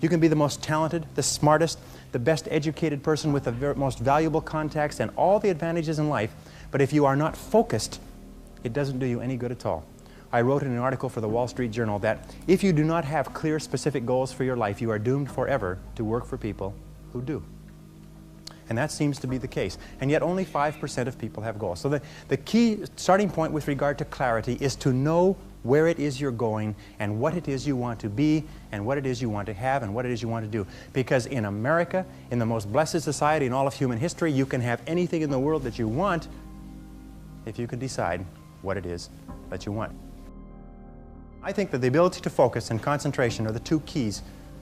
You can be the most talented, the smartest, the best educated person with the most valuable contacts and all the advantages in life, but if you are not focused, it doesn't do you any good at all. I wrote in an article for the Wall Street Journal that if you do not have clear, specific goals for your life, you are doomed forever to work for people who do. And that seems to be the case. And yet only 5% of people have goals. So the key starting point with regard to clarity is to know where it is you're going and what it is you want to be and what it is you want to have and what it is you want to do. Because in America, in the most blessed society in all of human history, you can have anything in the world that you want if you can decide what it is that you want. I think that the ability to focus and concentration are the two keys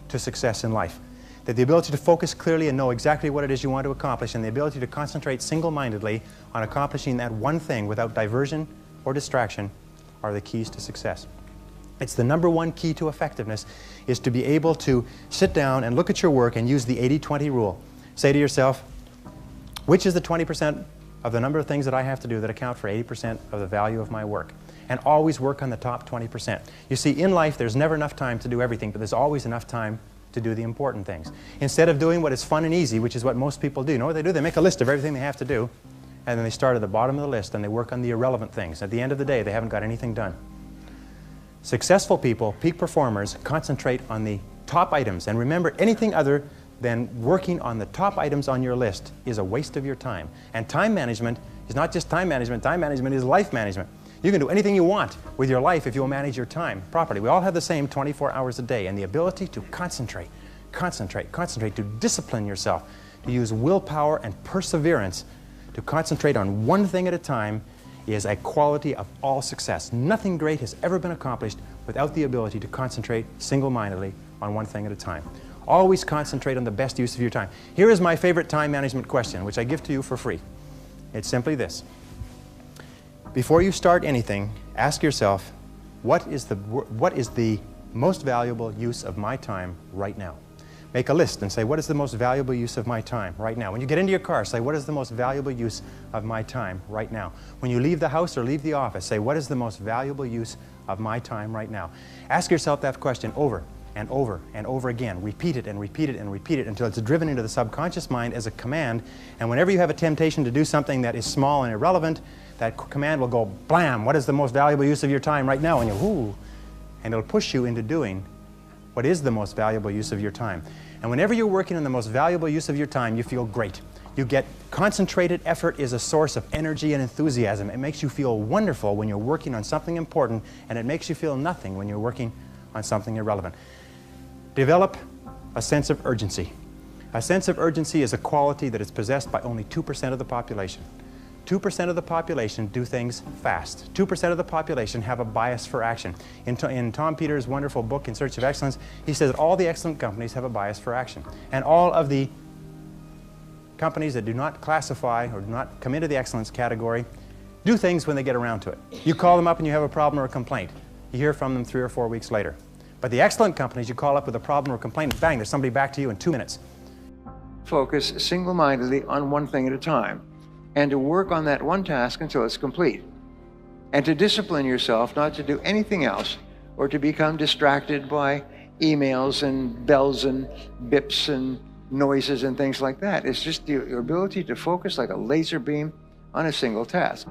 to success in life. That the ability to focus clearly and know exactly what it is you want to accomplish and the ability to concentrate single-mindedly on accomplishing that one thing without diversion or distraction are the keys to success. It's the number one key to effectiveness is to be able to sit down and look at your work and use the 80-20 rule. Say to yourself, which is the 20% of the number of things that I have to do that account for 80% of the value of my work? And always work on the top 20%. You see, in life, there's never enough time to do everything, but there's always enough time to do the important things. Instead of doing what is fun and easy, which is what most people do, you know what they do? They make a list of everything they have to do, and then they start at the bottom of the list and they work on the irrelevant things. At the end of the day, they haven't got anything done. Successful people, peak performers, concentrate on the top items. And remember, anything other than working on the top items on your list is a waste of your time. And time management is not just time management is life management. You can do anything you want with your life if you will manage your time properly. We all have the same 24 hours a day, and the ability to concentrate, to discipline yourself, to use willpower and perseverance to concentrate on one thing at a time is a quality of all success. Nothing great has ever been accomplished without the ability to concentrate single-mindedly on one thing at a time. Always concentrate on the best use of your time. Here is my favorite time management question, which I give to you for free. It's simply this. Before you start anything, ask yourself, what is the most valuable use of my time right now? Make a list and say, what is the most valuable use of my time right now? When you get into your car, say, what is the most valuable use of my time right now? When you leave the house or leave the office, say, what is the most valuable use of my time right now? Ask yourself that question over and over and over again. Repeat it and repeat it and repeat it until it's driven into the subconscious mind as a command. And whenever you have a temptation to do something that is small and irrelevant, that command will go, blam, what is the most valuable use of your time right now? And you, ooh, and it'll push you into doing what is the most valuable use of your time. And whenever you're working on the most valuable use of your time, you feel great. You get concentrated effort is a source of energy and enthusiasm. It makes you feel wonderful when you're working on something important, and it makes you feel nothing when you're working on something irrelevant. Develop a sense of urgency. A sense of urgency is a quality that is possessed by only 2% of the population. 2% of the population do things fast. 2% of the population have a bias for action. In Tom Peters' wonderful book, In Search of Excellence, he says that all the excellent companies have a bias for action. And all of the companies that do not classify or do not come into the excellence category do things when they get around to it. You call them up and you have a problem or a complaint. You hear from them 3 or 4 weeks later. But the excellent companies, you call up with a problem or a complaint, and bang, there's somebody back to you in 2 minutes. Focus single-mindedly on one thing at a time, and to work on that one task until it's complete. And to discipline yourself not to do anything else or to become distracted by emails and bells and bips and noises and things like that. It's just your ability to focus like a laser beam on a single task.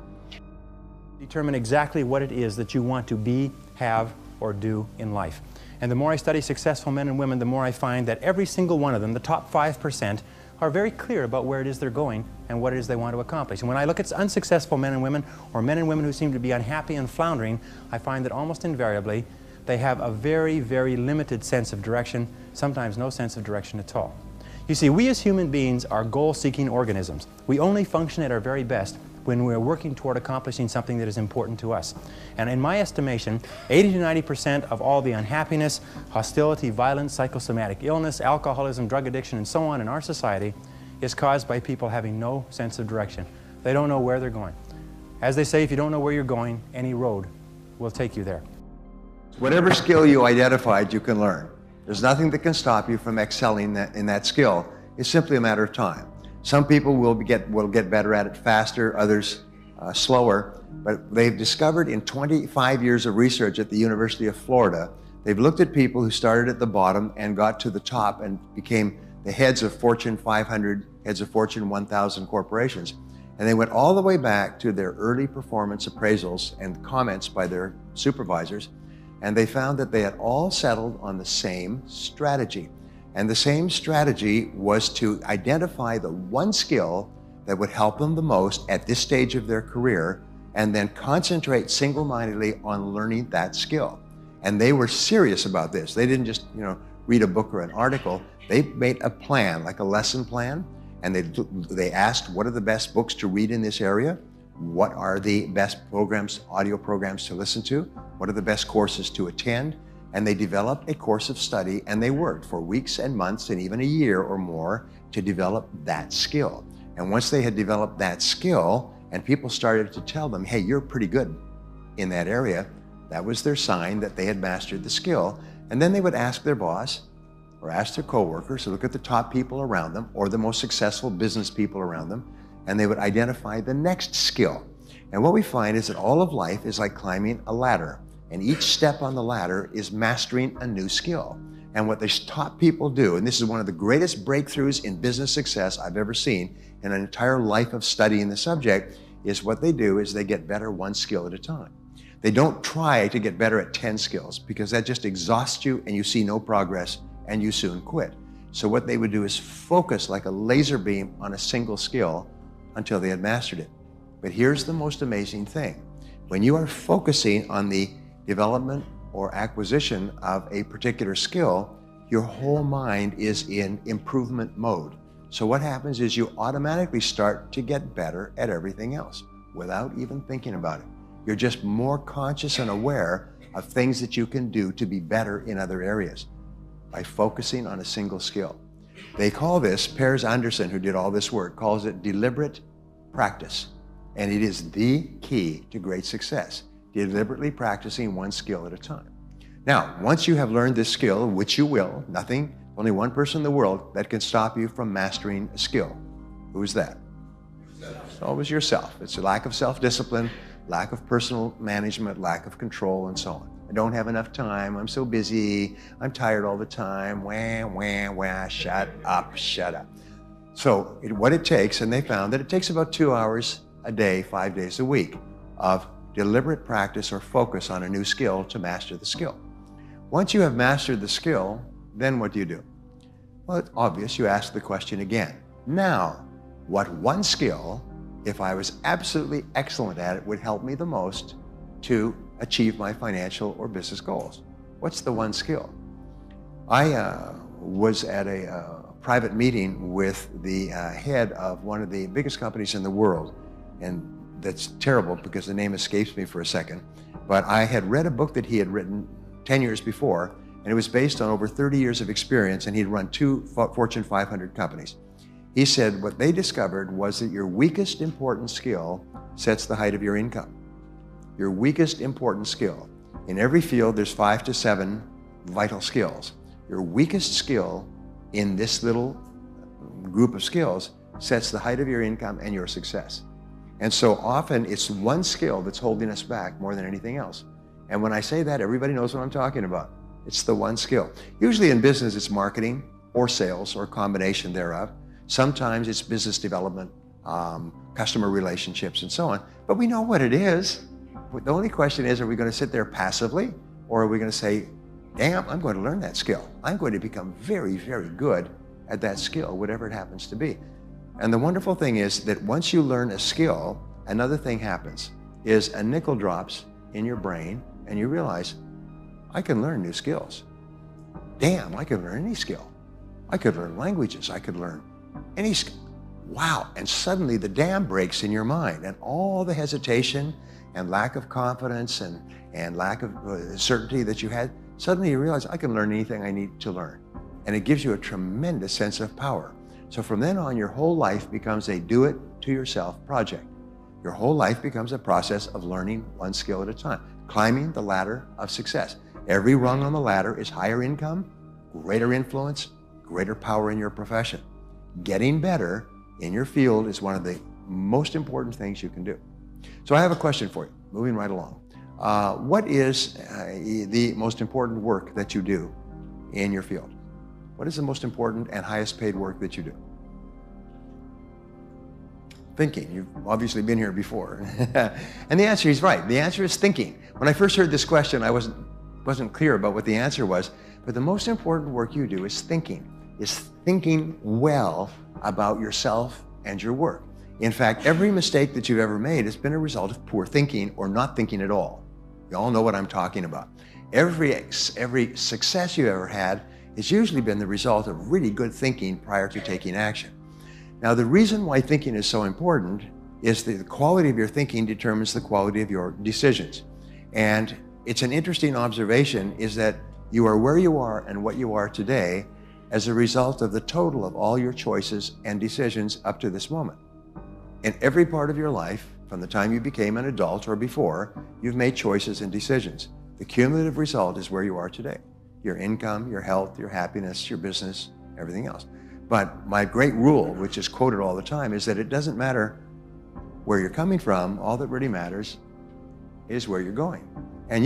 Determine exactly what it is that you want to be, have, or do in life. And the more I study successful men and women, the more I find that every single one of them, the top 5%, are very clear about where it is they're going and what it is they want to accomplish. And when I look at unsuccessful men and women, or men and women who seem to be unhappy and floundering, I find that almost invariably they have a very, very limited sense of direction, sometimes no sense of direction at all. You see, we as human beings are goal-seeking organisms. We only function at our very best when we're working toward accomplishing something that is important to us. And in my estimation, 80 to 90% of all the unhappiness, hostility, violence, psychosomatic illness, alcoholism, drug addiction, and so on in our society is caused by people having no sense of direction. They don't know where they're going. As they say, if you don't know where you're going, any road will take you there. Whatever skill you identified, you can learn. There's nothing that can stop you from excelling in that skill. It's simply a matter of time. Some people will get better at it faster, others slower, but they've discovered in 25 years of research at the University of Florida They've looked at people who started at the bottom and got to the top and became the heads of Fortune 500, heads of Fortune 1000 corporations. And they went all the way back to their early performance appraisals and comments by their supervisors. And they found that they had all settled on the same strategy. And the same strategy was to identify the one skill that would help them the most at this stage of their career, and then concentrate single-mindedly on learning that skill. And they were serious about this. They didn't just, read a book or an article. They made a plan, like a lesson plan, and they asked, what are the best books to read in this area? What are the best programs, audio programs to listen to? What are the best courses to attend? And they developed a course of study, and they worked for weeks and months and even a year or more to develop that skill. And once they had developed that skill, and people started to tell them, hey, you're pretty good in that area, that was their sign that they had mastered the skill. And then they would ask their boss or ask their coworkers to look at the top people around them or the most successful business people around them, and they would identify the next skill. And what we find is that all of life is like climbing a ladder, and each step on the ladder is mastering a new skill. And what the top people do, and this is one of the greatest breakthroughs in business success I've ever seen in an entire life of studying the subject, is what they do is they get better one skill at a time. They don't try to get better at 10 skills, because that just exhausts you and you see no progress and you soon quit. So what they would do is focus like a laser beam on a single skill until they had mastered it. But here's the most amazing thing. When you are focusing on the development or acquisition of a particular skill, your whole mind is in improvement mode. So what happens is you automatically start to get better at everything else without even thinking about it. You're just more conscious and aware of things that you can do to be better in other areas by focusing on a single skill. They call this, Pears Anderson, who did all this work, calls it deliberate practice. And it is the key to great success, deliberately practicing one skill at a time. Now, once you have learned this skill, which you will, only one person in the world that can stop you from mastering a skill. Who is that? It's always yourself. It's a lack of self-discipline, lack of personal management, lack of control, and so on. I don't have enough time, I'm so busy, I'm tired all the time, wah, shut up. So what it takes, and they found that it takes about 2 hours a day, 5 days a week of deliberate practice or focus on a new skill to master the skill. Once you have mastered the skill, then what do? Well, it's obvious, you ask the question again. Now, what one skill, if I was absolutely excellent at it, would help me the most to achieve my financial or business goals? What's the one skill? I was at a private meeting with the head of one of the biggest companies in the world, and that's terrible because the name escapes me for a second, but I had read a book that he had written 10 years before, and it was based on over 30 years of experience, and he'd run 2 Fortune 500 companies. He said what they discovered was that your weakest important skill sets the height of your income. Your weakest important skill. In every field, there's 5 to 7 vital skills. Your weakest skill in this little group of skills sets the height of your income and your success. And so often it's one skill that's holding us back more than anything else. And when I say that, everybody knows what I'm talking about. It's the one skill. Usually in business, it's marketing or sales or a combination thereof. Sometimes it's business development, customer relationships, and so on. But we know what it is. The only question is, are we going to sit there passively, or are we going to say, damn, I'm going to learn that skill. I'm going to become very, very good at that skill, whatever it happens to be. And the wonderful thing is that once you learn a skill, another thing happens, is a nickel drops in your brain, and you realize, I can learn new skills. Damn, I could learn any skill. I could learn languages. I could learn any skill. Wow, and suddenly the dam breaks in your mind, and all the hesitation and lack of confidence and lack of certainty that you had, suddenly you realize I can learn anything I need to learn. And it gives you a tremendous sense of power. So from then on, your whole life becomes a do-it-to-yourself project. Your whole life becomes a process of learning one skill at a time, climbing the ladder of success. Every rung on the ladder is higher income, greater influence, greater power in your profession. Getting better in your field is one of the most important things you can do. So I have a question for you, moving right along. What is the most important work that you do in your field? What is the most important and highest paid work that you do? Thinking. You've obviously been here before. And the answer is right. The answer is thinking. When I first heard this question, I wasn't clear about what the answer was. But the most important work you do is thinking well about yourself and your work. In fact, every mistake that you've ever made has been a result of poor thinking or not thinking at all. You all know what I'm talking about. Every success you ever had has usually been the result of really good thinking prior to taking action. Now, the reason why thinking is so important is that the quality of your thinking determines the quality of your decisions. And it's an interesting observation is that you are where you are and what you are today as a result of the total of all your choices and decisions up to this moment. In every part of your life, from the time you became an adult or before, you've made choices and decisions. The cumulative result is where you are today. Your income, your health, your happiness, your business, everything else. But my great rule, which is quoted all the time, is that it doesn't matter where you're coming from. All that really matters is where you're going. And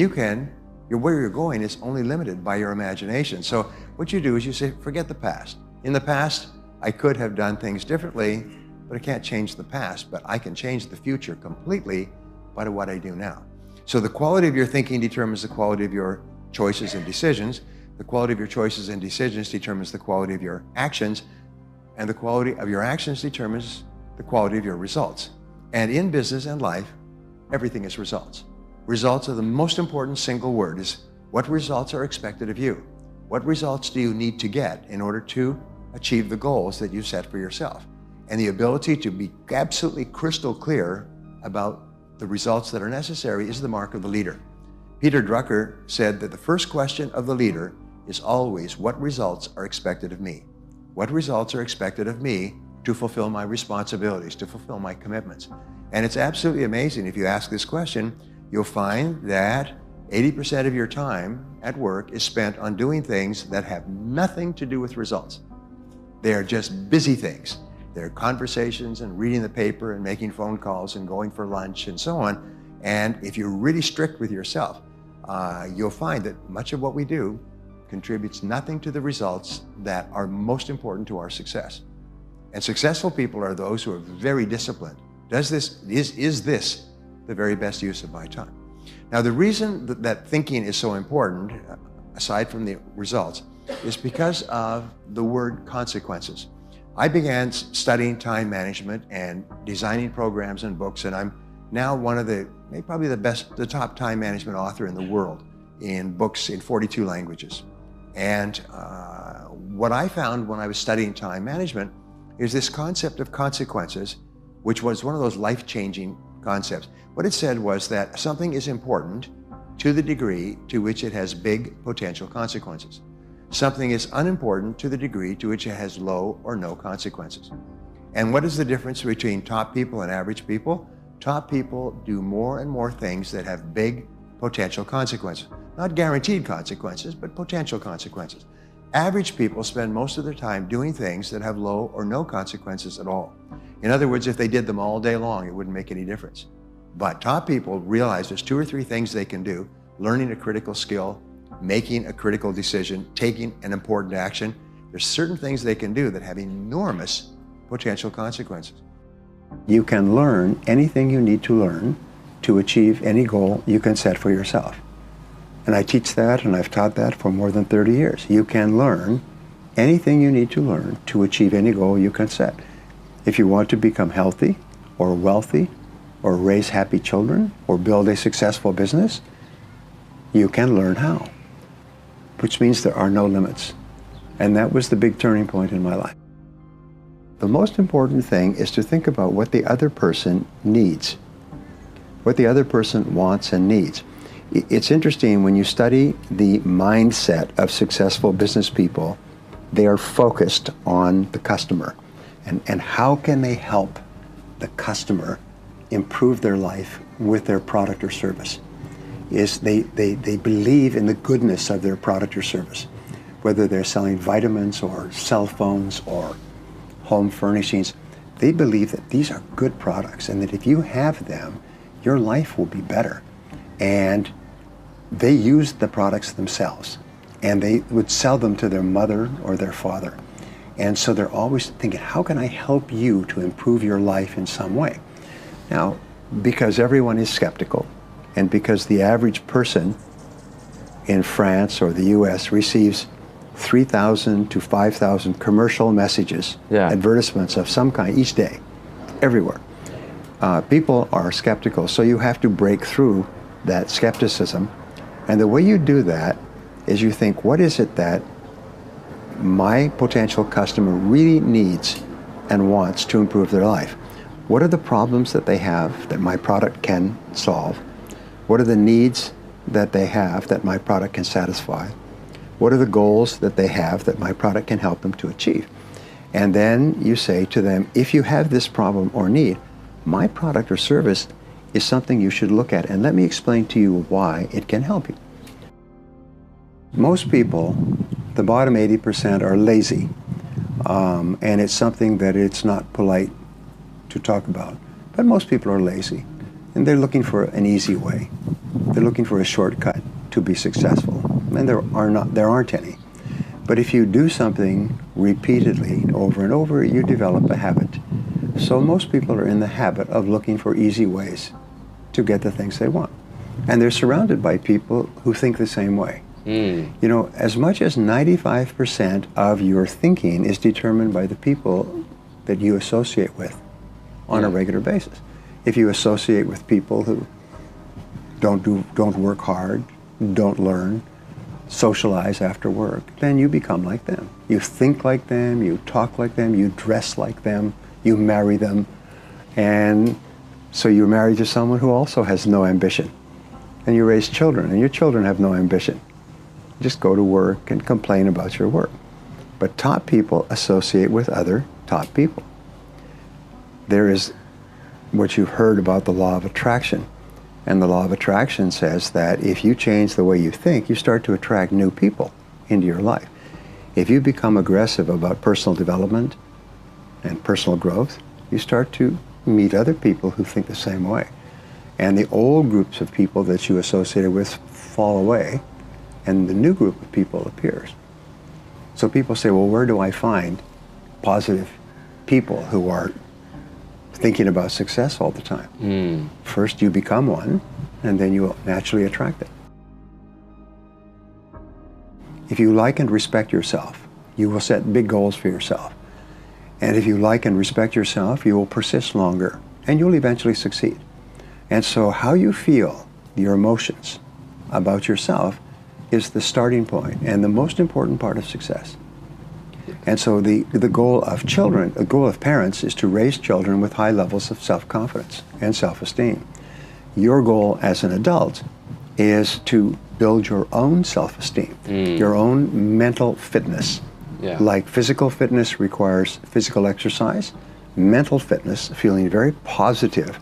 where you're going is only limited by your imagination. So what you do is you say, forget the past. In the past, I could have done things differently, but I can't change the past, but I can change the future completely by what I do now. So the quality of your thinking determines the quality of your choices and decisions. The quality of your choices and decisions determines the quality of your actions, and the quality of your actions determines the quality of your results. And in business and life, everything is results. Results are the most important single word. Is what results are expected of you? What results do you need to get in order to achieve the goals that you set for yourself? And the ability to be absolutely crystal clear about the results that are necessary is the mark of the leader. Peter Drucker said that the first question of the leader is always, what results are expected of me? What results are expected of me to fulfill my responsibilities, to fulfill my commitments? And it's absolutely amazing. If you ask this question, you'll find that 80% of your time at work is spent on doing things that have nothing to do with results. They are just busy things. They're conversations and reading the paper and making phone calls and going for lunch and so on. And if you're really strict with yourself, you'll find that much of what we do contributes nothing to the results that are most important to our success. And successful people are those who are very disciplined. Is this the very best use of my time? Now, the reason that thinking is so important, aside from the results, is because of the word consequences. I began studying time management and designing programs and books, and I'm now one of probably the top time management author in the world in books in 42 languages. And what I found when I was studying time management is this concept of consequences, which was one of those life-changing concepts. What it said was that something is important to the degree to which it has big potential consequences. Something is unimportant to the degree to which it has low or no consequences. And what is the difference between top people and average people? Top people do more and more things that have big potential consequences. Not guaranteed consequences, but potential consequences. Average people spend most of their time doing things that have low or no consequences at all. In other words, if they did them all day long, it wouldn't make any difference. But top people realize there's 2 or 3 things they can do: learning a critical skill, making a critical decision, taking an important action. There's certain things they can do that have enormous potential consequences. You can learn anything you need to learn to achieve any goal you can set for yourself. And I teach that, and I've taught that for more than 30 years. You can learn anything you need to learn to achieve any goal you can set. If you want to become healthy or wealthy or raise happy children or build a successful business, you can learn how, which means there are no limits. And that was the big turning point in my life. The most important thing is to think about what the other person needs, what the other person wants and needs. It's interesting, when you study the mindset of successful business people, they are focused on the customer and how can they help the customer improve their life with their product or service. They believe in the goodness of their product or service, whether they're selling vitamins or cell phones or home furnishings. They believe that these are good products and that if you have them, your life will be better. and they used the products themselves, and they would sell them to their mother or their father. And so they're always thinking, how can I help you to improve your life in some way? Now, because everyone is skeptical, and because the average person in France or the US receives 3,000 to 5,000 commercial messages, advertisements of some kind each day, everywhere. People are skeptical, so you have to break through that skepticism. And the way you do that is you think, what is it that my potential customer really needs and wants to improve their life? What are the problems that they have that my product can solve? What are the needs that they have that my product can satisfy? What are the goals that they have that my product can help them to achieve? And then you say to them, if you have this problem or need, my product or service is something you should look at, and let me explain to you why it can help you. Most people, the bottom 80%, are lazy, and it's something that it's not polite to talk about. But most people are lazy, and they're looking for an easy way. They're looking for a shortcut to be successful, and there aren't any. But if you do something repeatedly, over and over, you develop a habit. So most people are in the habit of looking for easy ways to get the things they want. And they're surrounded by people who think the same way. You know, as much as 95% of your thinking is determined by the people that you associate with on a regular basis. If you associate with people who don't work hard, don't learn, socialize after work, then you become like them. You think like them, you talk like them, you dress like them, you marry them, and so you're married to someone who also has no ambition. And you raise children, and your children have no ambition. Just go to work and complain about your work. But top people associate with other top people. There is what you've heard about the law of attraction. And the law of attraction says that if you change the way you think, you start to attract new people into your life. If you become aggressive about personal development and personal growth, you start to meet other people who think the same way. And the old groups of people that you associated with fall away, and the new group of people appears. So people say, well, where do I find positive people who are thinking about success all the time? First you become one, and then you will naturally attract it. If you like and respect yourself, you will set big goals for yourself. And if you like and respect yourself, you will persist longer, and you'll eventually succeed. And so how you feel, your emotions about yourself, is the starting point and the most important part of success. And so the goal of children, the goal of parents, is to raise children with high levels of self-confidence and self-esteem. Your goal as an adult is to build your own self-esteem, your own mental fitness. Like physical fitness requires physical exercise, mental fitness, feeling very positive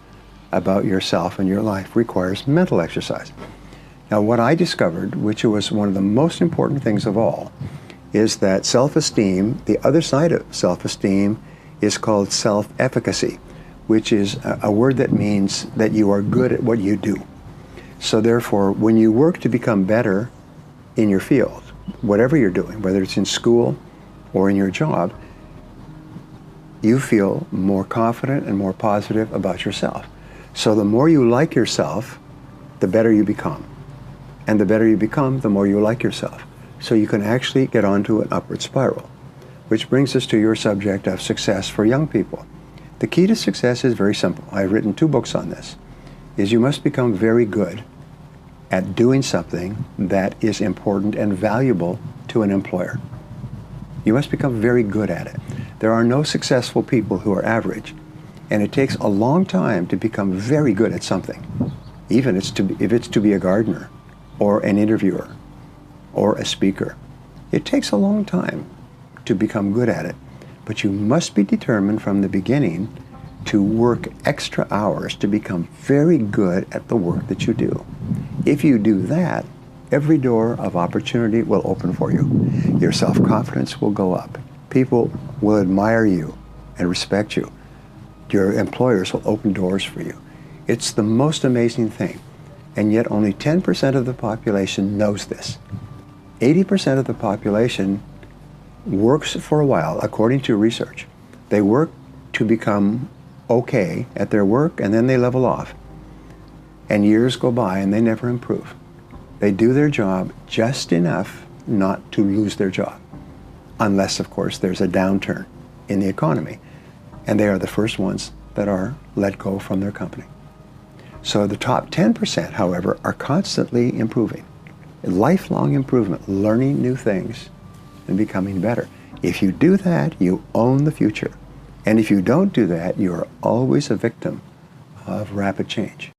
about yourself and your life, requires mental exercise. Now, what I discovered, which was one of the most important things of all, is that self-esteem, the other side of self-esteem, is called self-efficacy, which is a word that means that you are good at what you do. So therefore, when you work to become better in your field, whatever you're doing, whether it's in school or in your job, you feel more confident and more positive about yourself. So the more you like yourself, the better you become. And the better you become, the more you like yourself. So you can actually get onto an upward spiral. Which brings us to your subject of success for young people. The key to success is very simple. I've written 2 books on this. Is you must become very good at doing something that is important and valuable to an employer. You must become very good at it. There are no successful people who are average. And it takes a long time to become very good at something. Even if it's to be a gardener, or an interviewer, or a speaker. It takes a long time to become good at it, but you must be determined from the beginning to work extra hours to become very good at the work that you do. If you do that, every door of opportunity will open for you. Your self-confidence will go up. People will admire you and respect you. Your employers will open doors for you. It's the most amazing thing. And yet only 10% of the population knows this. 80% of the population works for a while, according to research. They work to become okay at their work, and then they level off. And years go by and they never improve. They do their job just enough not to lose their job. Unless, of course, there's a downturn in the economy. And they are the first ones that are let go from their company. So the top 10%, however, are constantly improving. Lifelong improvement, learning new things and becoming better. If you do that, you own the future. And if you don't do that, you are always a victim of rapid change.